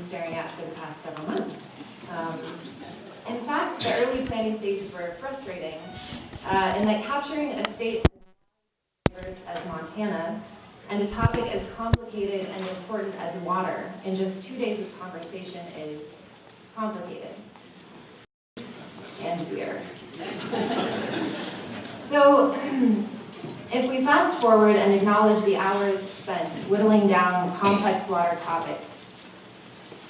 staring at for the past several months. In fact, the early planning stages were frustrating in that capturing a state as Montana and a topic as complicated and important as water in just 2 days of conversation is complicated and weird. So, if we fast forward and acknowledge the hours spent whittling down complex water topics,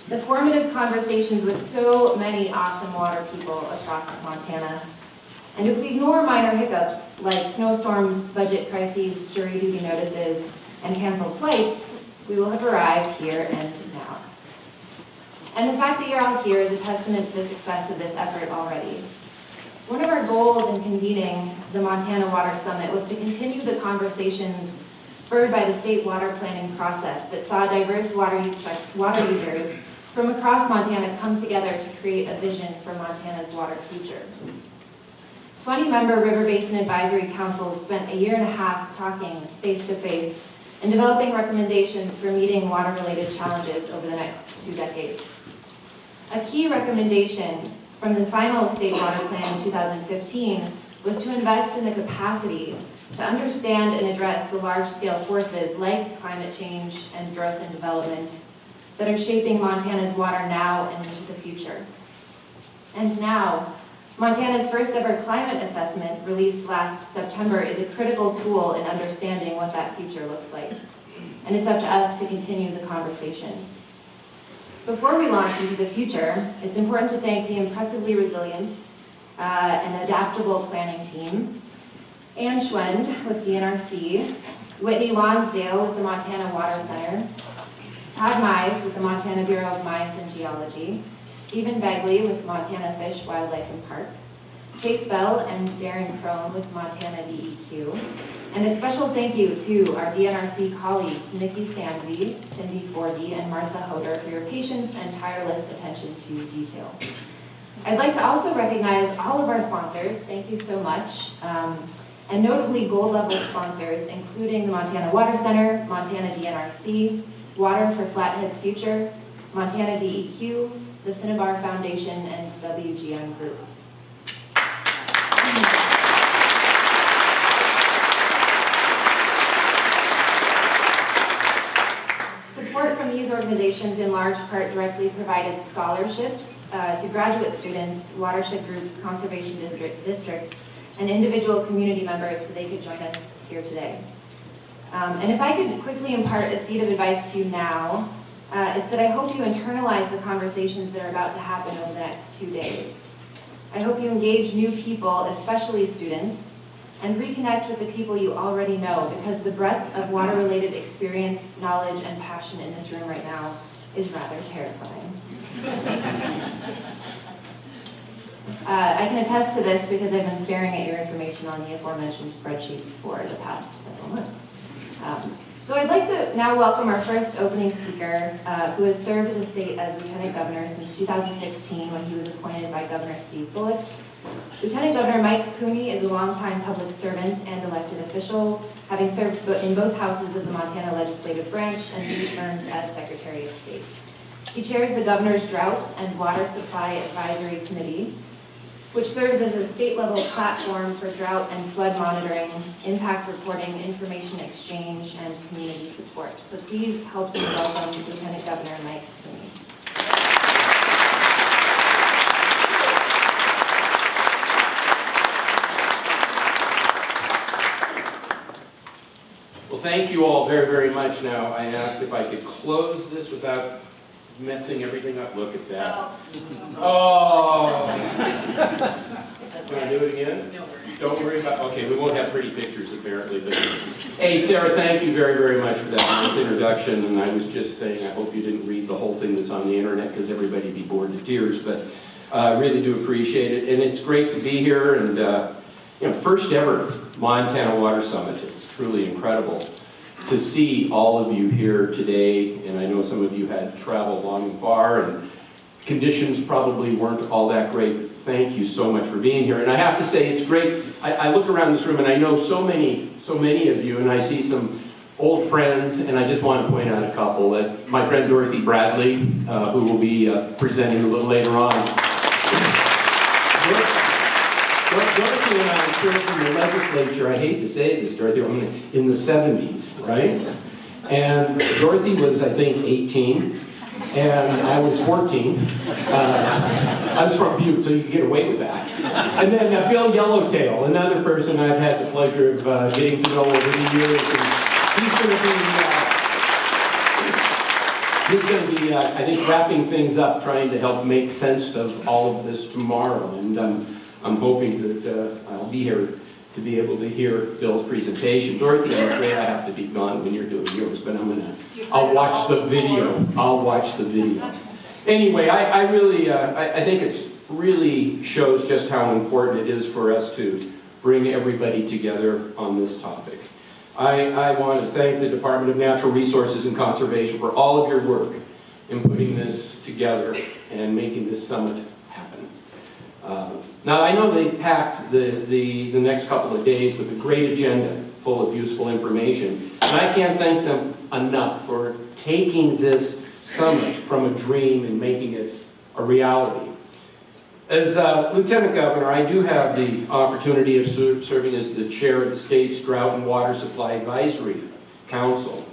the formative conversations with so many awesome water people across Montana, and if we ignore minor hiccups like snowstorms, budget crises, jury duty notices, and canceled flights, we will have arrived here and now. And the fact that you're all here is a testament to the success of this effort already. One of our goals in convening the Montana Water Summit was to continue the conversations spurred by the state water planning process that saw diverse water users from across Montana come together to create a vision for Montana's water future. 20-member River Basin Advisory Councils spent a year and a half talking face-to-face and developing recommendations for meeting water-related challenges over the next 2 decades. A key recommendation from the final State Water Plan in 2015 was to invest in the capacity to understand and address the large-scale forces like climate change and growth and development that are shaping Montana's water now and into the future. And now, Montana's first ever climate assessment, released last September, is a critical tool in understanding what that future looks like. And it's up to us to continue the conversation. Before we launch into the future, it's important to thank the impressively resilient and adaptable planning team, Ann Schwend with DNRC, Whitney Lonsdale with the Montana Water Center, Todd Mize with the Montana Bureau of Mines and Geology, Stephen Begley with Montana Fish, Wildlife and Parks, Chase Bell and Darren Crone with Montana DEQ, and a special thank you to our DNRC colleagues, Nikki Sandby, Cindy Fordy, and Martha Hoder for your patience and tireless attention to detail. I'd like to also recognize all of our sponsors, thank you so much, and notably gold level sponsors, including the Montana Water Center, Montana DNRC, Water for Flathead's Future, Montana DEQ, the Cinnabar Foundation, and WGN Group. Support from these organizations in large part directly provided scholarships to graduate students, watershed groups, conservation districts, and individual community members so they could join us here today. And if I could quickly impart a seed of advice to you now, it's that I hope you internalize the conversations that are about to happen over the next 2 days. I hope you engage new people, especially students, and reconnect with the people you already know, because the breadth of water-related experience, knowledge, and passion in this room right now is rather terrifying. I can attest to this because I've been staring at your information on the aforementioned spreadsheets for the past several months. So I'd like to now welcome our first opening speaker, who has served the state as Lieutenant Governor since 2016 when he was appointed by Governor Steve Bullock. Lieutenant Governor Mike Cooney is a longtime public servant and elected official, having served in both houses of the Montana Legislative Branch and 3 terms as Secretary of State. He chairs the Governor's Drought and Water Supply Advisory Committee, which serves as a state-level platform for drought and flood monitoring, impact reporting, information exchange, and community support. So please help me welcome Lieutenant Governor Mike Cooney. Well, thank you all very, very much. Now, I asked if I could close this without messing everything up. Look at that. Oh! Can I do it again? Don't worry about, okay, we won't have pretty pictures apparently, but hey, Sarah, thank you very, very much for that nice introduction. And I was just saying, I hope you didn't read the whole thing that's on the internet because everybody'd be bored to tears, but I really do appreciate it. And it's great to be here and, first ever Montana Water Summit. It's truly incredible to see all of you here today, and I know some of you had to travel long and far, and conditions probably weren't all that great. Thank you so much for being here. And I have to say, it's great. I look around this room, and I know so many of you, and I see some old friends, and I just want to point out a couple. My friend Dorothy Bradley, who will be presenting a little later on. Dorothy and I served in the legislature, I hate to say this, Dorothy, in the 70s, right? And Dorothy was, I think, 18, and I was 14. I was from Butte, so you could get away with that. And then Bill Yellowtail, another person I've had the pleasure of getting to know over the years. And he's going to be, I think, wrapping things up, trying to help make sense of all of this tomorrow. And I'm hoping that I'll be here to be able to hear Bill's presentation. Dorothy, I'm afraid I have to be gone when you're doing yours, but I'll watch the video. I'll watch the video. Anyway, I really, I think it really shows just how important it is for us to bring everybody together on this topic. I want to thank the Department of Natural Resources and Conservation for all of your work in putting this together and making this summit happen. Now, I know they packed the next couple of days with a great agenda full of useful information, and I can't thank them enough for taking this summit from a dream and making it a reality. As Lieutenant Governor, I do have the opportunity of serving as the chair of the state's Drought and Water Supply Advisory Council.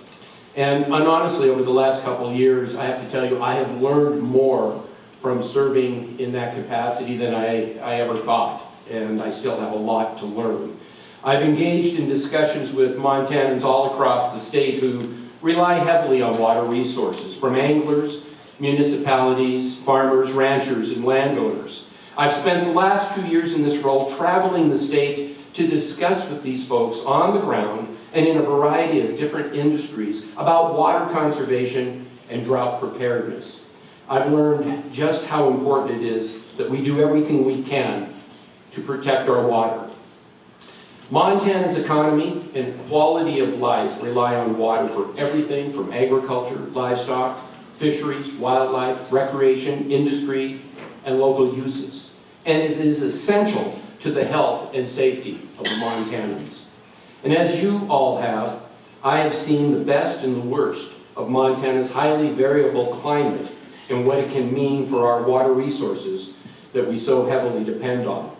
And honestly, over the last couple of years, I have to tell you, I have learned more from serving in that capacity than I ever thought, and I still have a lot to learn. I've engaged in discussions with Montanans all across the state who rely heavily on water resources, from anglers, municipalities, farmers, ranchers, and landowners. I've spent the last 2 years in this role traveling the state to discuss with these folks on the ground and in a variety of different industries about water conservation and drought preparedness. I've learned just how important it is that we do everything we can to protect our water. Montana's economy and quality of life rely on water for everything from agriculture, livestock, fisheries, wildlife, recreation, industry, and local uses. And it is essential to the health and safety of the Montanans. And as you all have, I have seen the best and the worst of Montana's highly variable climate and what it can mean for our water resources that we so heavily depend on.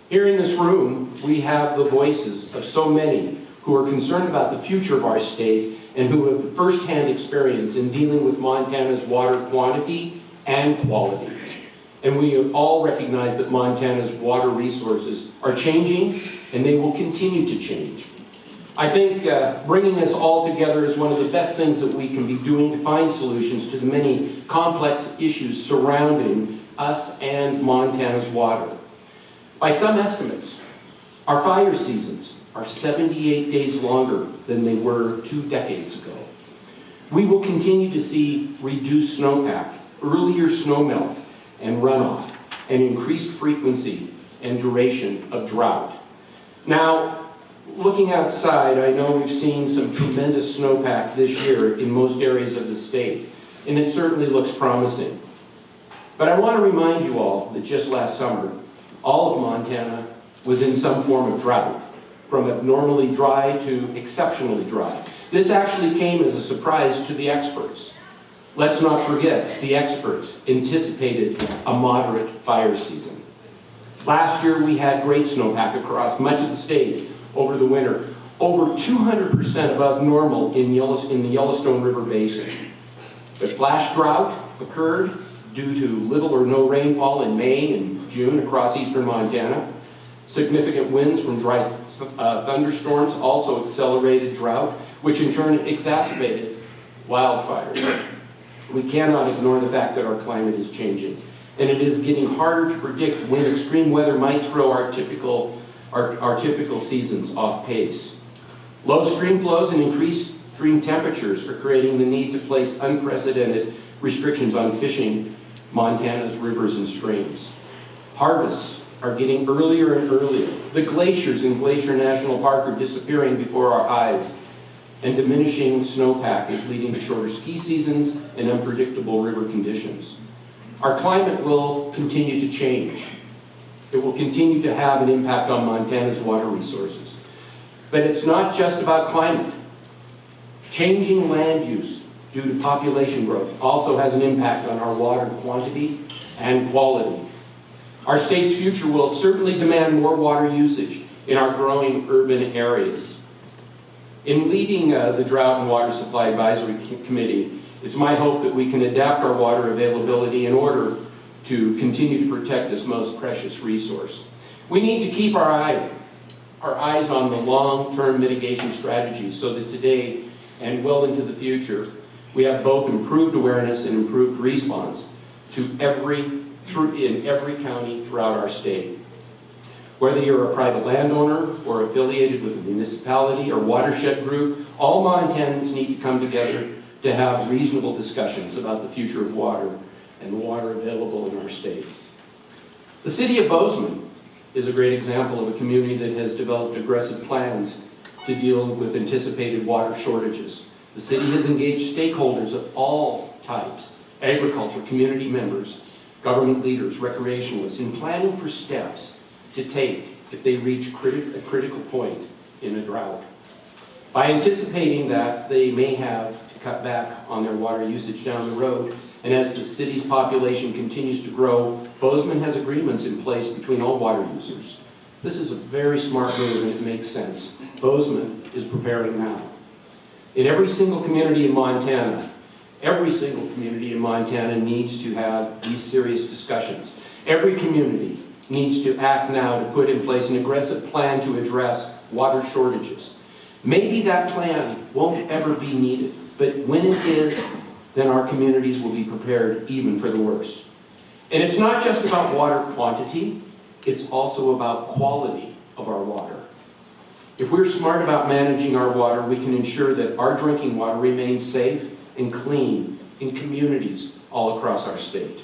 Here in this room, we have the voices of so many who are concerned about the future of our state and who have firsthand experience in dealing with Montana's water quantity and quality. And we all recognize that Montana's water resources are changing, and they will continue to change. I think bringing us all together is one of the best things that we can be doing to find solutions to the many complex issues surrounding us and Montana's water. By some estimates, our fire seasons are 78 days longer than they were 2 decades ago. We will continue to see reduced snowpack, earlier snowmelt and runoff, and increased frequency and duration of drought. Now, looking outside, I know we've seen some tremendous snowpack this year in most areas of the state, and it certainly looks promising. But I want to remind you all that just last summer, all of Montana was in some form of drought, from abnormally dry to exceptionally dry. This actually came as a surprise to the experts. Let's not forget, the experts anticipated a moderate fire season. Last year, we had great snowpack across much of the state over the winter, over 200% above normal in the Yellowstone River Basin. But flash drought occurred due to little or no rainfall in May and June across eastern Montana. Significant winds from dry thunderstorms also accelerated drought, which in turn exacerbated wildfires. We cannot ignore the fact that our climate is changing, and it is getting harder to predict when extreme weather might throw our typical seasons off pace. Low stream flows and increased stream temperatures are creating the need to place unprecedented restrictions on fishing Montana's rivers and streams. Harvests are getting earlier and earlier. The glaciers in Glacier National Park are disappearing before our eyes, and diminishing snowpack is leading to shorter ski seasons and unpredictable river conditions. Our climate will continue to change. It will continue to have an impact on Montana's water resources. But it's not just about climate. Changing land use due to population growth also has an impact on our water quantity and quality. Our state's future will certainly demand more water usage in our growing urban areas. In leading the Drought and Water Supply Advisory Committee, it's my hope that we can adapt our water availability in order to continue to protect this most precious resource. We need to keep our eyes on the long-term mitigation strategies so that today and well into the future, we have both improved awareness and improved response in every county throughout our state. Whether you're a private landowner or affiliated with a municipality or watershed group, all Montanans need to come together to have reasonable discussions about the future of water and water available in our state. The city of Bozeman is a great example of a community that has developed aggressive plans to deal with anticipated water shortages. The city has engaged stakeholders of all types, agriculture, community members, government leaders, recreationalists, in planning for steps to take if they reach a critical point in a drought. By anticipating that they may have to cut back on their water usage down the road, and as the city's population continues to grow, Bozeman has agreements in place between all water users. This is a very smart move and it makes sense. Bozeman is preparing now. In every single community in Montana needs to have these serious discussions. Every community needs to act now to put in place an aggressive plan to address water shortages. Maybe that plan won't ever be needed, but when it is, then our communities will be prepared even for the worst. And it's not just about water quantity, it's also about quality of our water. If we're smart about managing our water, we can ensure that our drinking water remains safe and clean in communities all across our state.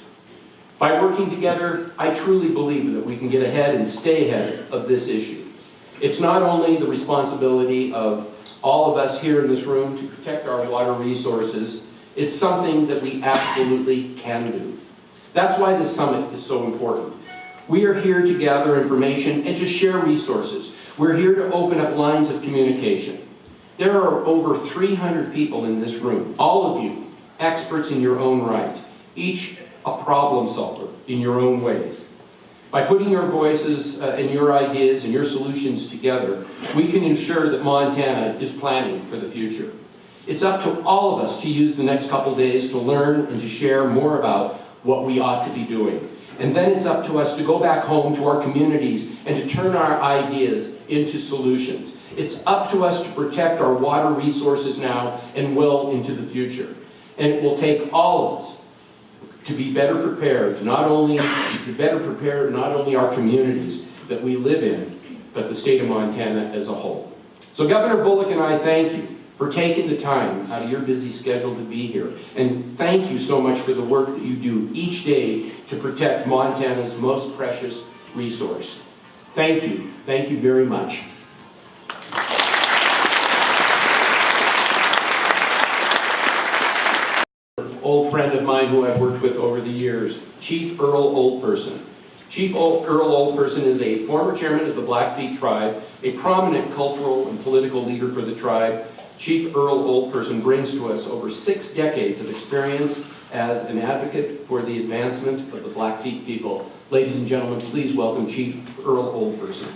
By working together, I truly believe that we can get ahead and stay ahead of this issue. It's not only the responsibility of all of us here in this room to protect our water resources, it's something that we absolutely can do. That's why this summit is so important. We are here to gather information and to share resources. We're here to open up lines of communication. There are over 300 people in this room, all of you, experts in your own right, each a problem solver in your own ways. By putting your voices and your ideas and your solutions together, we can ensure that Montana is planning for the future. It's up to all of us to use the next couple days to learn and to share more about what we ought to be doing. And then it's up to us to go back home to our communities and to turn our ideas into solutions. It's up to us to protect our water resources now and well into the future. And it will take all of us to be better prepared, not only our communities that we live in, but the state of Montana as a whole. So Governor Bullock and I thank you for taking the time out of your busy schedule to be here. And thank you so much for the work that you do each day to protect Montana's most precious resource. Thank you. Thank you very much. Old friend of mine who I've worked with over the years, Chief Earl Oldperson. Chief Earl Oldperson is a former chairman of the Blackfeet tribe, a prominent cultural and political leader for the tribe. Chief Earl Oldperson brings to us over 6 decades of experience as an advocate for the advancement of the Blackfeet people. Ladies and gentlemen, please welcome Chief Earl Oldperson.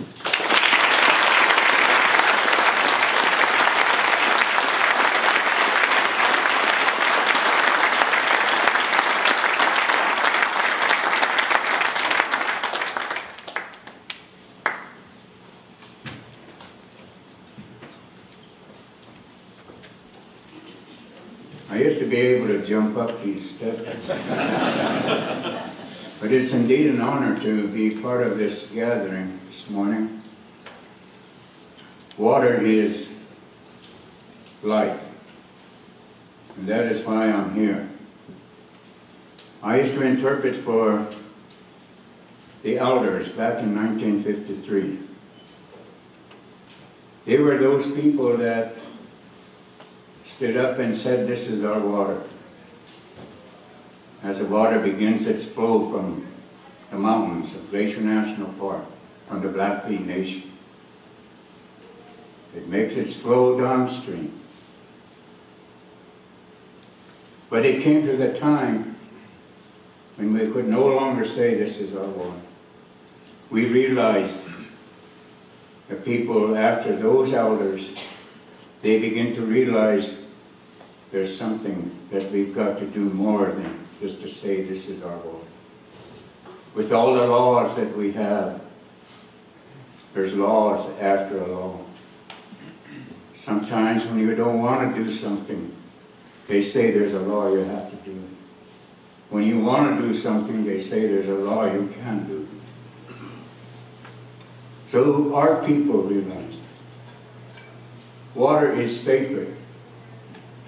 I used to be able to jump up these steps. But it's indeed an honor to be part of this gathering this morning. Water is life, and that is why I'm here. I used to interpret for the elders back in 1953. They were those people that stood up and said, "This is our water." As the water begins its flow from the mountains of Glacier National Park, from the Blackfeet Nation, it makes its flow downstream But it came to the time when we could no longer say this is our water. We realized the people after those elders, they begin to realize there's something that we've got to do more than just to say this is our water. With all the laws that we have, there's laws after a law. Sometimes when you don't want to do something, they say there's a law you have to do. When you want to do something, they say there's a law you can't do. So our people realized water is sacred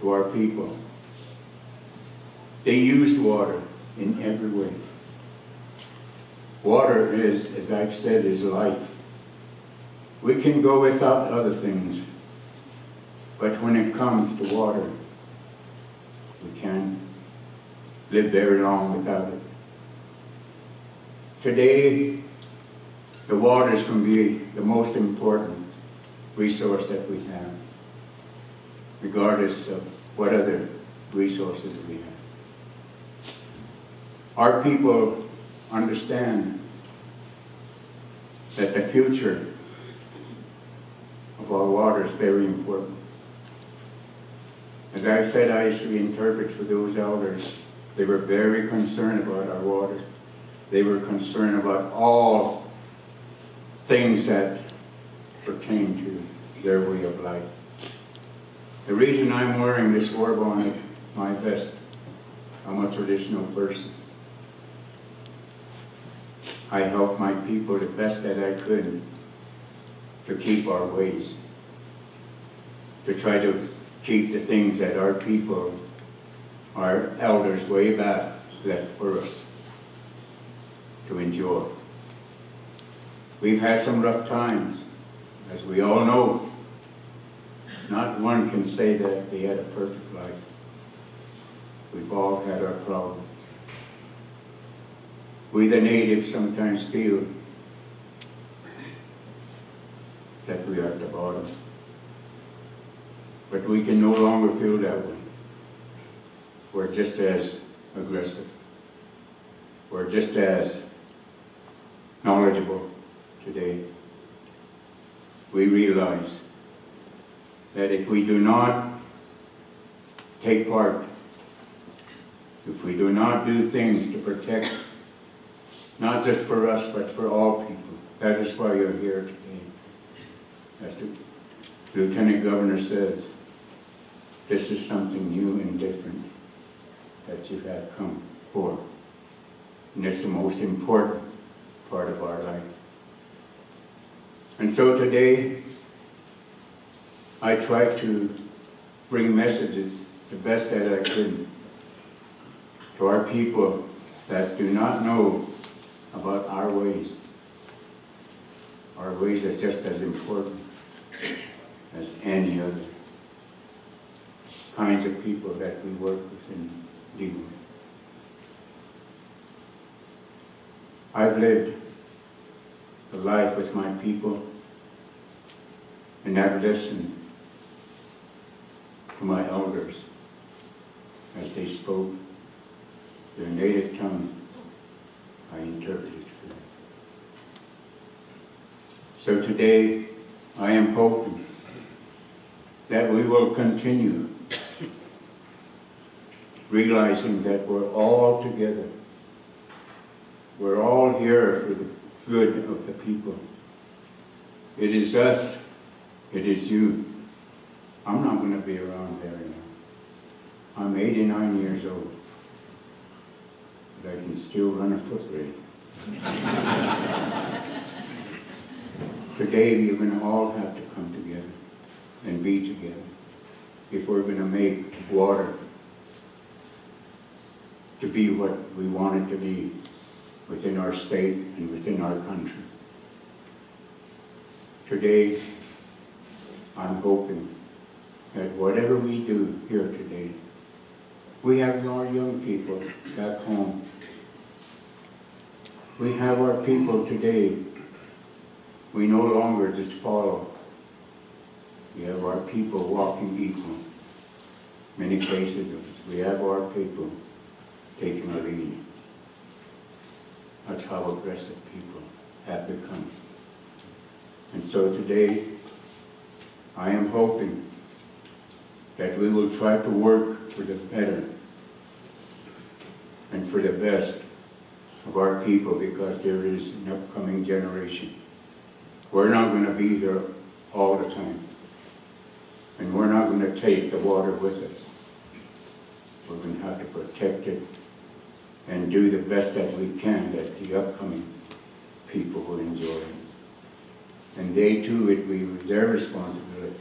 to our people. They used water in every way. Water is, as I've said, is life. We can go without other things, but when it comes to water, we can't live very long without it. Today, the waters can be the most important resource that we have, regardless of what other resources we have. Our people understand that the future of our water is very important. As I said, I used to interpret for those elders. They were very concerned about our water. They were concerned about all things that pertain to their way of life. The reason I'm wearing this war bonnet, my vest, I'm a traditional person. I helped my people the best that I could to keep our ways, to try to keep the things that our people, our elders way back left for us to enjoy. We've had some rough times, as we all know. Not one can say that they had a perfect life. We've all had our problems. We the natives sometimes feel that we are at the bottom. But we can no longer feel that way. We're just as aggressive. We're just as knowledgeable today. We realize that if we do not take part, if we do not do things to protect, not just for us, but for all people, that is why you're here today. As the Lieutenant Governor says, this is something new and different that you have come for. And it's the most important part of our life. And so today, I try to bring messages the best that I could to our people that do not know about our ways. Our ways are just as important as any other kinds of people that we work with and deal with. I've lived a life with my people, and I've listened to my elders as they spoke their native tongue. I interpreted for them. So today, I am hoping that we will continue realizing that we're all together. We're all here for the good of the people. It is us. It is you. I'm not going to be around very long. I'm 89 years old. But I can still run a foot race. Today, we're going to all have to come together and be together if we're going to make water to be what we want it to be within our state and within our country. Today, I'm hoping that whatever we do here today, we have our young people back home. We have our people today. We no longer just follow. We have our people walking equal. Many cases of We have our people taking a lead. That's how aggressive people have become. And so today, I am hoping that we will try to work for the better and for the best of our people, because there is an upcoming generation. We're not going to be here all the time. And we're not going to take the water with us. We're going to have to protect it and do the best that we can that the upcoming people will enjoy it. And they too, it will be their responsibility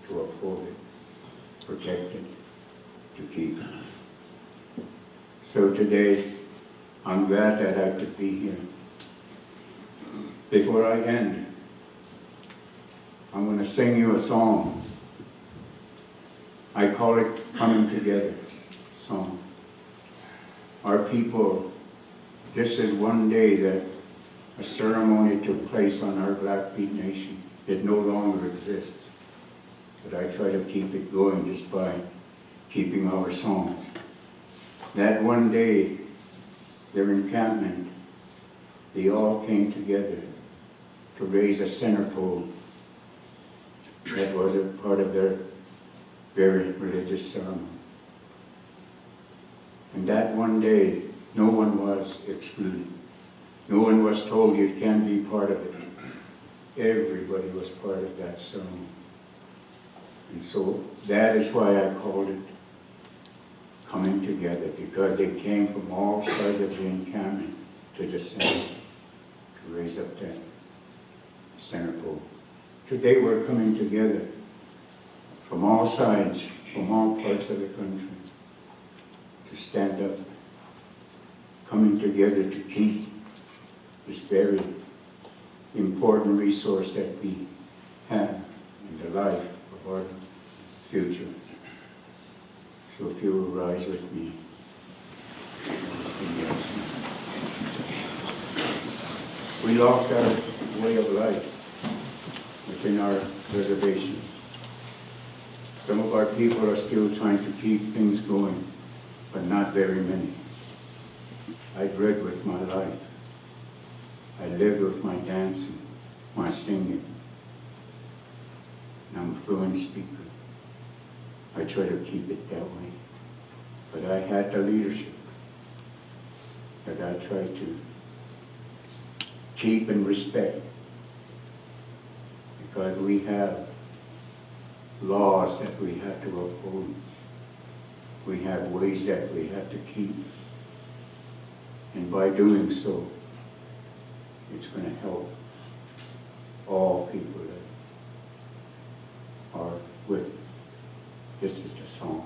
to uphold it, protect it, to keep it. So today, I'm glad that I could be here. Before I end, I'm going to sing you a song. I call it Coming Together song. Our people, this is one day that a ceremony took place on our Blackfeet nation. It no longer exists. But I try to keep it going just by keeping our songs. That one day, their encampment, they all came together to raise a center pole. That was a part of their very religious ceremony. And that one day, no one was excluded. No one was told you can't be part of it. Everybody was part of that ceremony. And so that is why I called it Coming Together, because they came from all sides of the encampment to the center to raise up that center pole. Today we're coming together from all sides, from all parts of the country, to stand up, coming together to keep this very important resource that we have in the life of our future. So if you will rise with me. We lost our way of life within our reservation. Some of our people are still trying to keep things going, but not very many. I read with my life. I lived with my dancing, my singing. And I'm a fluent speaker. I try to keep it that way. But I had the leadership that I try to keep and respect, because we have laws that we have to uphold. We have ways that we have to keep. And by doing so, it's going to help all people that are with us. This is the song.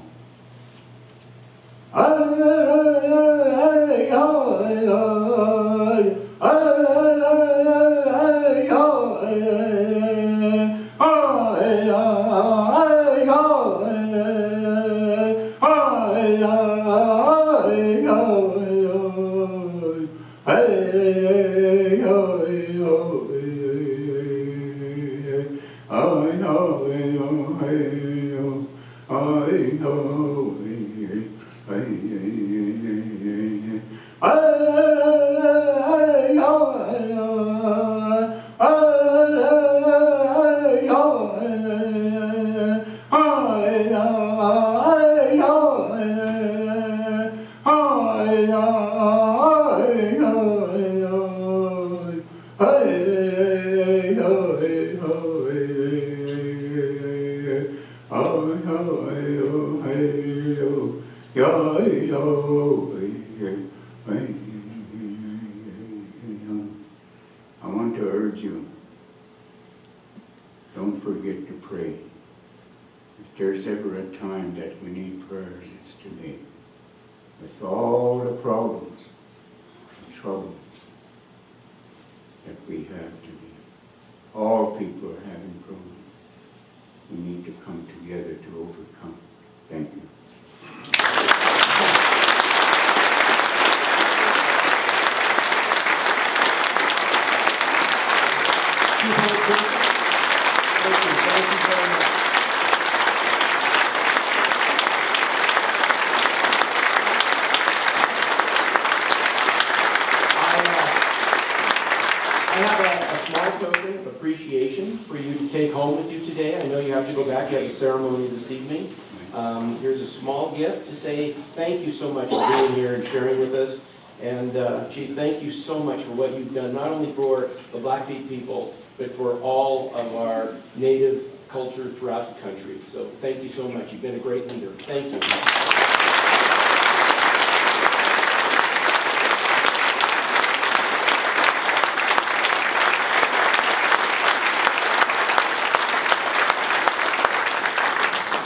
I want to urge you, don't forget to pray. If there's ever a time that we need prayers, it's today. With all the problems and troubles that we have today, all people are having problems. We need to come together to overcome. Thank you. Thank you very much. small token of appreciation for you to take home with you today. I know you have to go back, you have a ceremony this evening. Here's a small gift to say thank you so much for being here and sharing with us. And Chief, thank you so much for what you've done, not only for the Blackfeet people, but for all of our native culture throughout the country. So thank you so much. You've been a great leader. Thank you.